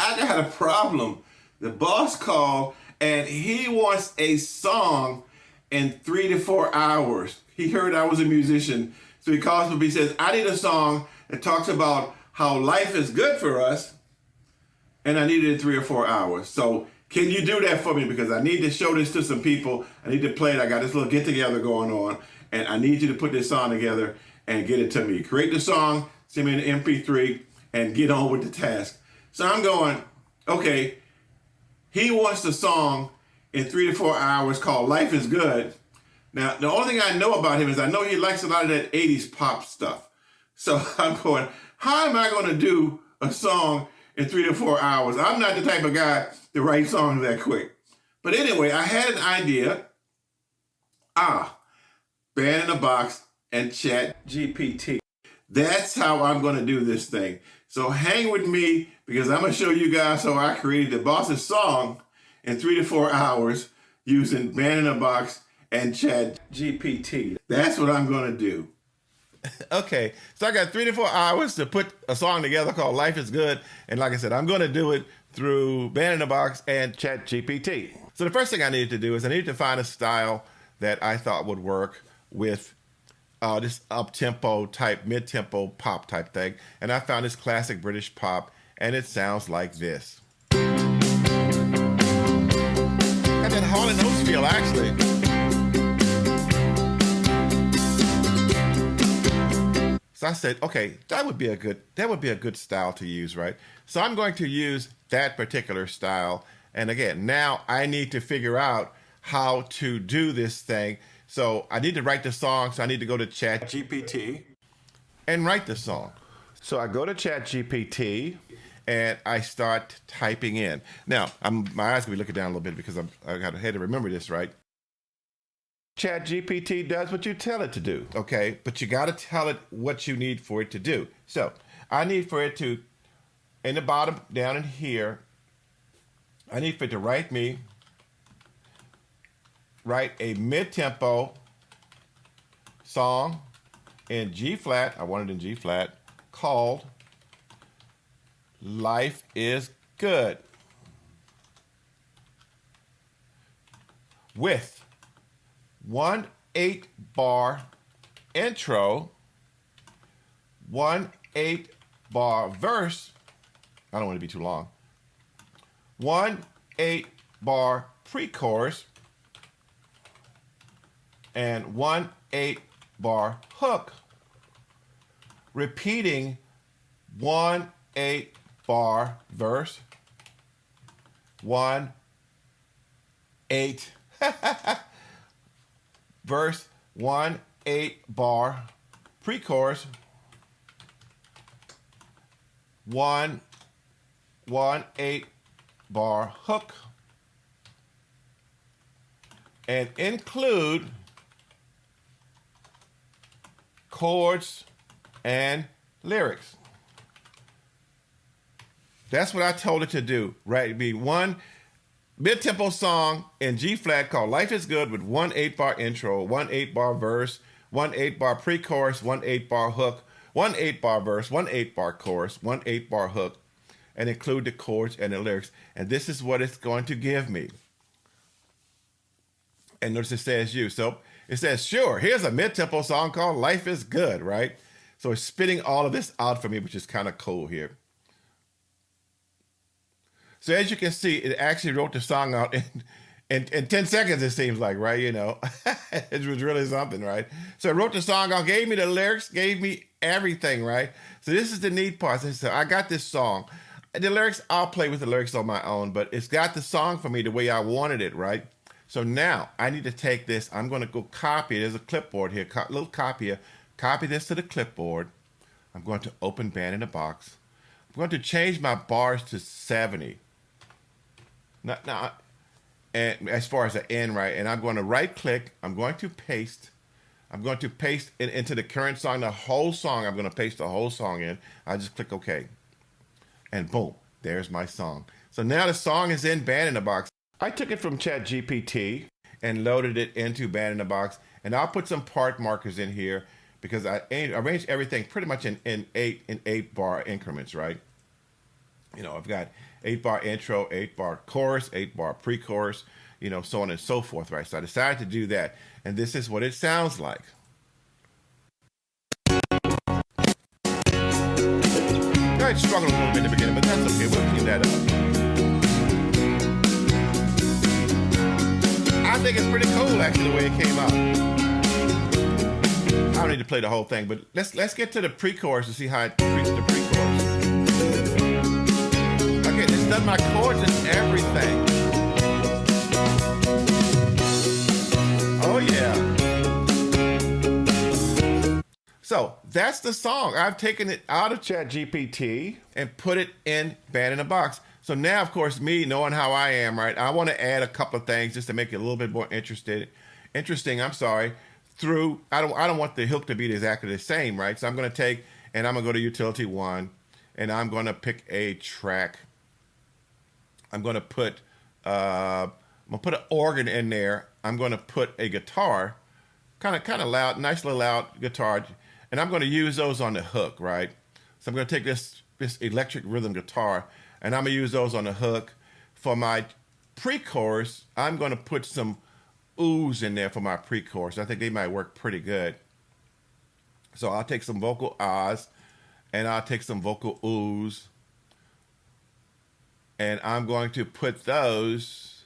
I got a problem. The boss called and he wants a song in 3 to 4 hours. He heard I was a musician. So he calls me, he says, I need a song that talks about how life is good for us, and I need it in 3 or 4 hours. So can you do that for me? Because I need to show this to some people. I need to play it. I got this little get together going on, and I need you to put this song together and get it to me. Create the song, send me an MP3, and get on with the task. So I'm going, okay, he wants the song in 3 to 4 hours called Life is Good. Now, the only thing I know about him is I know he likes a lot of that 80s pop stuff. So I'm going, how am I going to do a song in 3 to 4 hours? I'm not the type of guy to write songs that quick. But anyway, I had an idea. Band in a Box and ChatGPT. That's how I'm going to do this thing. So hang with me because I'm going to show you guys how I created the boss's song in 3 to 4 hours using Band in a Box and ChatGPT. That's what I'm going to do. Okay, so I got 3 to 4 hours to put a song together called Life is Good. And like I said, I'm going to do it through Band in a Box and ChatGPT. So the first thing I needed to do is I needed to find a style that I thought would work with this up-tempo type, mid-tempo pop type thing. And I found this classic British pop, and it sounds like this. Got that Hall & Oates feel, actually. So I said, okay, that would be a good style to use, right? So I'm going to use that particular style. And again, now I need to figure out how to do this thing. So I need to write the song. So I need to go to ChatGPT and write the song. So I go to ChatGPT and I start typing in. Now, my eyes will be looking down a little bit because I had to remember this, right? ChatGPT does what you tell it to do, okay? But you got to tell it what you need for it to do. So I need for it to, in the bottom, down in here, I need for it to write a mid-tempo song in G flat. I want it in G flat, called Life is Good, with 1 8-bar intro, 1 8-bar verse. I don't want it to be too long. 1 8-bar pre-chorus and 1 8-bar hook, repeating 1 8-bar verse, 1 8 verse, 1 8-bar pre-chorus, 1 8-bar hook, and include chords and lyrics. That's what I told it to do, right? It'd be one mid-tempo song in G flat called Life is Good with 1 8-bar intro, 1 8-bar verse, 1 8-bar pre-chorus, 1 8-bar hook, 1 8-bar verse, 1 8-bar chorus, 1 8-bar hook, and include the chords and the lyrics. And this is what it's going to give me. And notice it says you. So it says, sure, here's a mid-tempo song called Life is Good, right? So it's spitting all of this out for me, which is kind of cool here. So as you can see, it actually wrote the song out in 10 seconds, it seems like, right? You know, it was really something, right? So it wrote the song out, gave me the lyrics, gave me everything, right? So this is the neat part. So I got this song. The lyrics, I'll play with the lyrics on my own, but it's got the song for me the way I wanted it, right? So now I need to take this. I'm going to go copy it. There's a clipboard here, little copier. Copy this to the clipboard. I'm going to open Band in a Box. I'm going to change my bars to 70. Now, and as far as the end, right? And I'm going to right click. I'm going to paste. I'm going to paste it into the current song, the whole song. I'm going to paste the whole song in. I just click OK. And boom, there's my song. So now the song is in Band in a Box. I took it from ChatGPT and loaded it into Band in a Box. And I'll put some part markers in here because I arranged everything pretty much in 8-bar increments, right? I've got 8-bar intro, 8-bar chorus, 8-bar pre-chorus, so on and so forth, right? So I decided to do that, and this is what it sounds like. I struggled a little bit in the beginning, but that's okay. We'll clean that up. I think it's pretty cool, actually, the way it came out. I don't need to play the whole thing, but let's get to the pre-chorus to see how it treats the pre-chorus. Okay, it's done my chords and everything. Oh yeah. So that's the song. I've taken it out of ChatGPT and put it in Band in a Box. So now, of course, me knowing how I am, right? I want to add a couple of things just to make it a little bit more interesting. I'm sorry. I don't want the hook to be exactly the same, right? So I'm going to take and I'm going to go to utility 1, and I'm going to pick a track. I'm going to put an organ in there. I'm going to put a guitar, kind of loud, nice little loud guitar, and I'm going to use those on the hook, right? So I'm going to take this electric rhythm guitar, and I'm going to use those on the hook. For my pre-chorus, I'm going to put some oohs in there for my pre-chorus. I think they might work pretty good. So I'll take some vocal ahs, and I'll take some vocal oohs, and I'm going to put those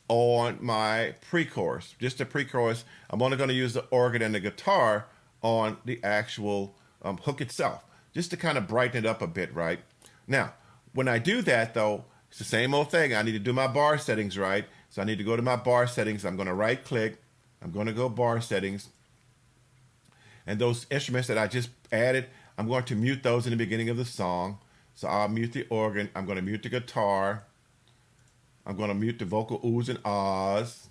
on my pre-chorus. Just the pre-chorus. I'm only going to use the organ and the guitar on the actual hook itself, just to kind of brighten it up a bit, right? Now, when I do that, though, it's the same old thing. I need to do my bar settings, right? So I need to go to my bar settings. I'm going to right-click. I'm going to go bar settings. And those instruments that I just added, I'm going to mute those in the beginning of the song. So I'll mute the organ. I'm going to mute the guitar. I'm going to mute the vocal oohs and ahs.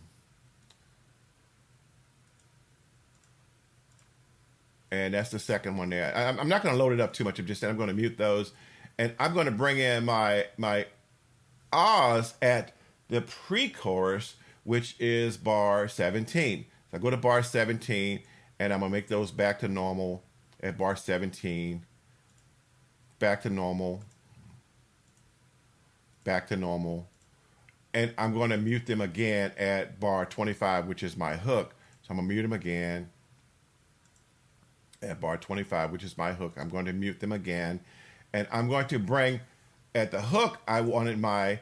And that's the second one there. I'm not going to load it up too much. I'm just saying I'm going to mute those. And I'm going to bring in my ahs at the pre-chorus, which is bar 17. So I go to bar 17, and I'm going to make those back to normal at bar 17. Back to normal. Back to normal. And I'm going to mute them again at bar 25, which is my hook. So I'm going to mute them again at bar 25, which is my hook. I'm going to mute them again. And I'm going to bring, at the hook, I wanted my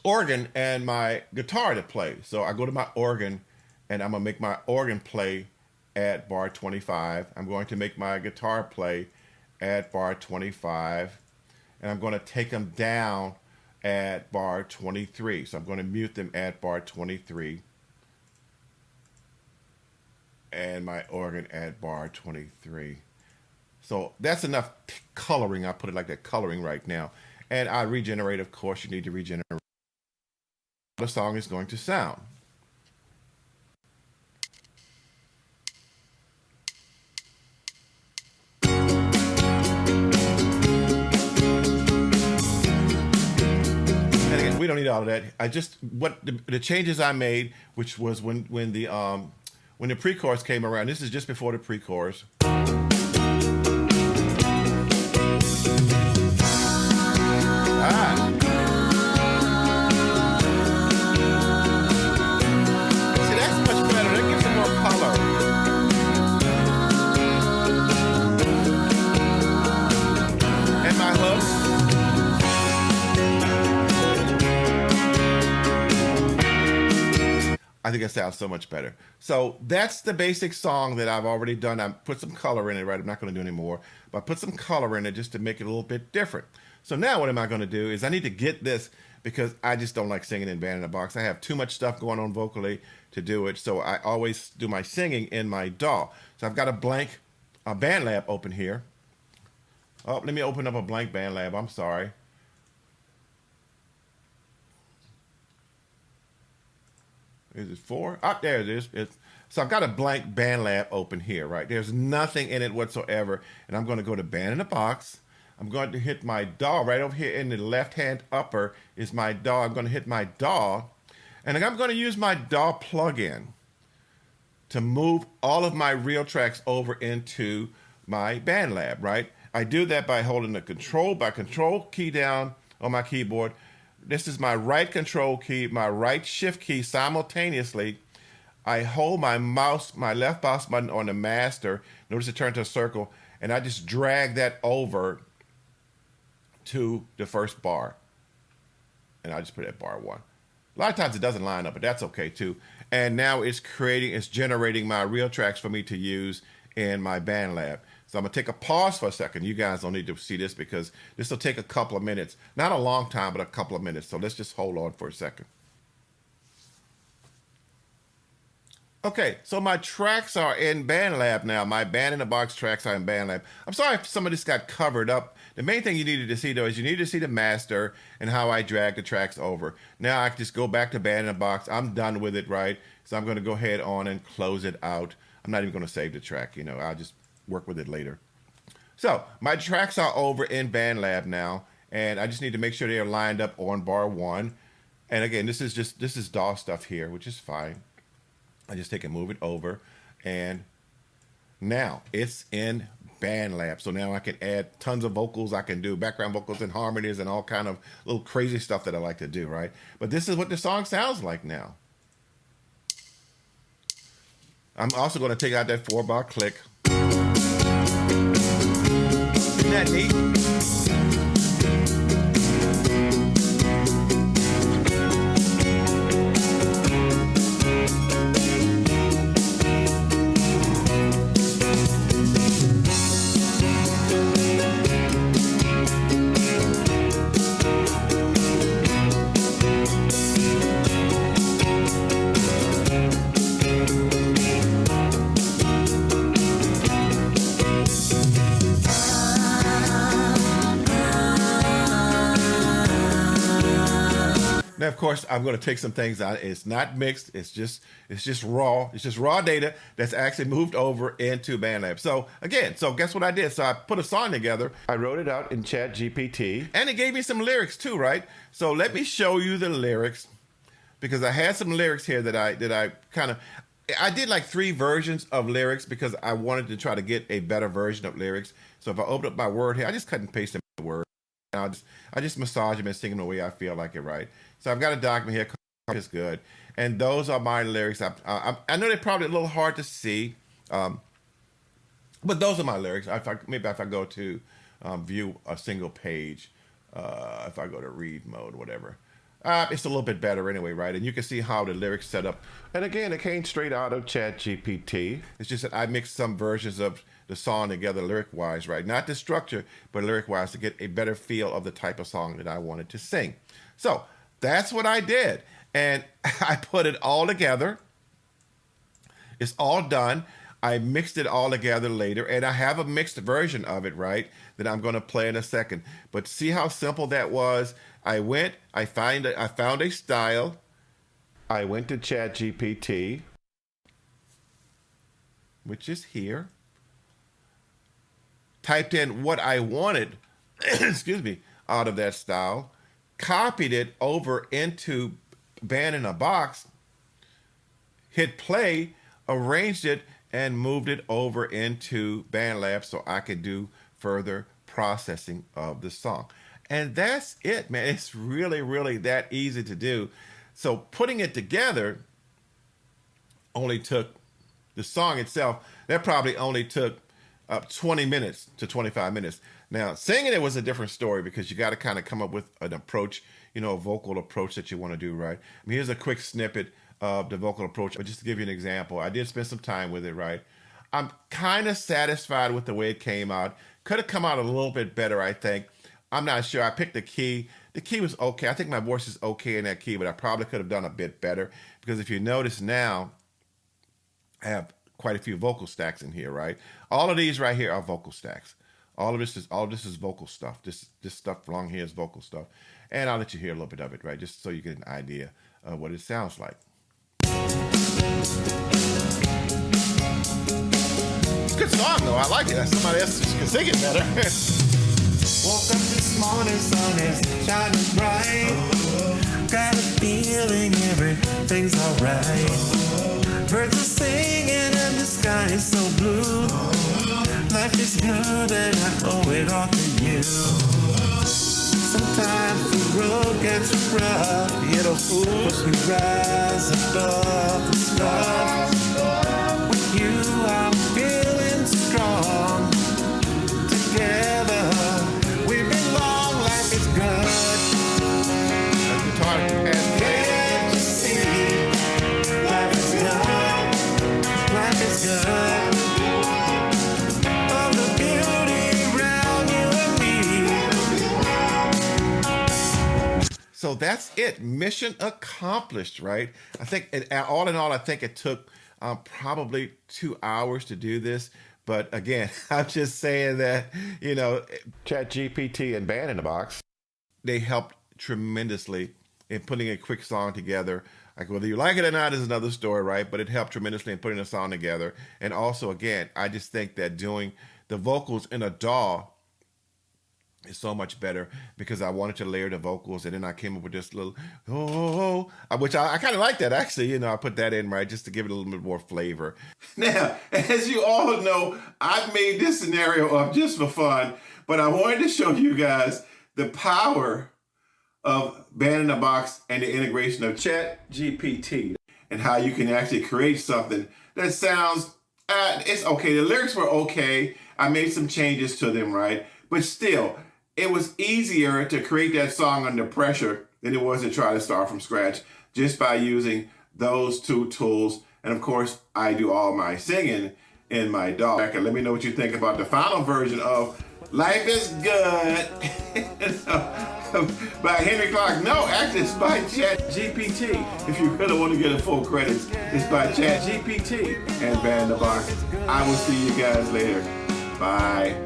organ and my guitar to play. So I go to my organ, and I'm going to make my organ play at bar 25. I'm going to make my guitar play at bar 25. And I'm going to take them down at bar 23. So I'm going to mute them at bar 23. And my organ at bar 23. So that's enough coloring. I put it like that, coloring right now. And I regenerate, of course, you need to regenerate. The song is going to sound. We don't need all of that. I just what the changes I made, which was when the pre-chorus came around. This is just before the pre-chorus. See, that's much better. That gives it more color. And my hook. I think it sounds so much better. So that's the basic song that I've already done. I put some color in it, right? I'm not going to do any more, but I put some color in it just to make it a little bit different. So now what am I going to do is I need to get this, because I just don't like singing in Band in a Box. I have too much stuff going on vocally to do it. So I always do my singing in my DAW. So I've got a blank BandLab open here. Oh, let me open up a blank BandLab. I'm sorry. Is it 4? Oh, there it is. So I've got a blank BandLab open here, right? There's nothing in it whatsoever. And I'm going to go to Band in a Box. I'm going to hit my DAW. Right over here in the left-hand upper is my DAW. I'm going to hit my DAW. And I'm going to use my DAW plugin to move all of my real tracks over into my BandLab, right? I do that by holding the control key down on my keyboard. This is my right control key, my right shift key simultaneously. I hold my left mouse button on the master. Notice it turned to a circle, and I just drag that over to the first bar. And I just put it at bar 1. A lot of times it doesn't line up, but that's okay too. And now it's generating my real tracks for me to use in my band lab. So I'm gonna take a pause for a second. You guys don't need to see this because this will take a couple of minutes. Not a long time, but a couple of minutes. So let's just hold on for a second. Okay, so my tracks are in BandLab now. My Band in the Box tracks are in BandLab. I'm sorry if some of this got covered up. The main thing you needed to see, though, is you need to see the master and how I drag the tracks over. Now I can just go back to Band in the Box. I'm done with it, right? So I'm going to go ahead on and close it out. I'm not even going to save the track. I'll just work with it later. So my tracks are over in BandLab now, and I just need to make sure they are lined up on bar 1. And again, this is DAW stuff here, which is fine. I just take and move it over, and now it's in BandLab. So now I can add tons of vocals. I can do background vocals and harmonies and all kind of little crazy stuff that I like to do, right? But this is what the song sounds like now. I'm also going to take out that 4-bar click. Isn't that neat? Now, of course, I'm going to take some things out. It's not mixed. It's just raw. It's just raw data that's actually moved over into BandLab. So again, guess what I did? So I put a song together. I wrote it out in ChatGPT, and it gave me some lyrics too, right? So let me show you the lyrics, because I had some lyrics here that I did like 3 versions of lyrics because I wanted to try to get a better version of lyrics. So if I open up my Word here, I just cut and paste in the Word. I just massage them and sing them the way I feel like it, right? So I've got a document here, it's good. And those are my lyrics. I know they're probably a little hard to see, but those are my lyrics. Maybe if I go to view a single page, if I go to read mode, whatever, it's a little bit better anyway, right? And you can see how the lyrics set up. And again, it came straight out of ChatGPT. It's just that I mixed some versions of the song together lyric-wise, right? Not the structure, but lyric-wise to get a better feel of the type of song that I wanted to sing. So that's what I did. And I put it all together. It's all done. I mixed it all together later, and I have a mixed version of it, right, that I'm going to play in a second. But see how simple that was? I found a style. I went to ChatGPT, which is here. Typed in what I wanted, excuse me, out of that style, copied it over into Band in a Box, hit play, arranged it, and moved it over into BandLab so I could do further processing of the song. And that's it, man. It's really, really that easy to do. So putting it together only took, the song itself, that probably only took 20 minutes to 25 minutes. Now, singing it was a different story because you got to kind of come up with an approach, a vocal approach that you want to do, right? I mean, here's a quick snippet of the vocal approach, but just to give you an example, I did spend some time with it, right? I'm kind of satisfied with the way it came out. Could have come out a little bit better, I think. I'm not sure. I picked the key. The key was okay. I think my voice is okay in that key, but I probably could have done a bit better because if you notice now, I have quite a few vocal stacks in here, right? All of these right here are vocal stacks. All of this is vocal stuff. This stuff along here is vocal stuff. And I'll let you hear a little bit of it, right? Just so you get an idea of what it sounds like. Good song though, I like it. Somebody else can sing it better. Woke up this morning, sun is shining bright. Got a feeling everything's alright. Birds are singing and the sky is so blue. Life is good and I owe it all to you. Sometimes the road gets rough, yet a fool we rise above the stuff. With you I'm feeling strong. Together we belong. Life is good. That's the time. Can't you see? Life is good. Life is good. All the beauty around you and me. So that's it. Mission accomplished, right? I think, all in all, I think it took probably 2 hours to do this. But again, I'm just saying that, ChatGPT and Band in the Box, they helped tremendously in putting a quick song together. Like whether you like it or not is another story, right? But it helped tremendously in putting a song together. And also, again, I just think that doing the vocals in a DAW is so much better because I wanted to layer the vocals, and then I came up with this little which I kind of like that actually. I put that in right just to give it a little bit more flavor. Now, as you all know, I've made this scenario up just for fun, but I wanted to show you guys the power of Band in the Box and the integration of ChatGPT and how you can actually create something that sounds it's okay. The lyrics were okay. I made some changes to them, right? But still, it was easier to create that song under pressure than it was to try to start from scratch just by using those two tools. And of course, I do all my singing in my DAW. Let me know what you think about the final version of Life is Good by Henry Clark. No, actually, it's by ChatGPT. If you really want to get the full credits, it's by ChatGPT and Band in the Box. I will see you guys later. Bye.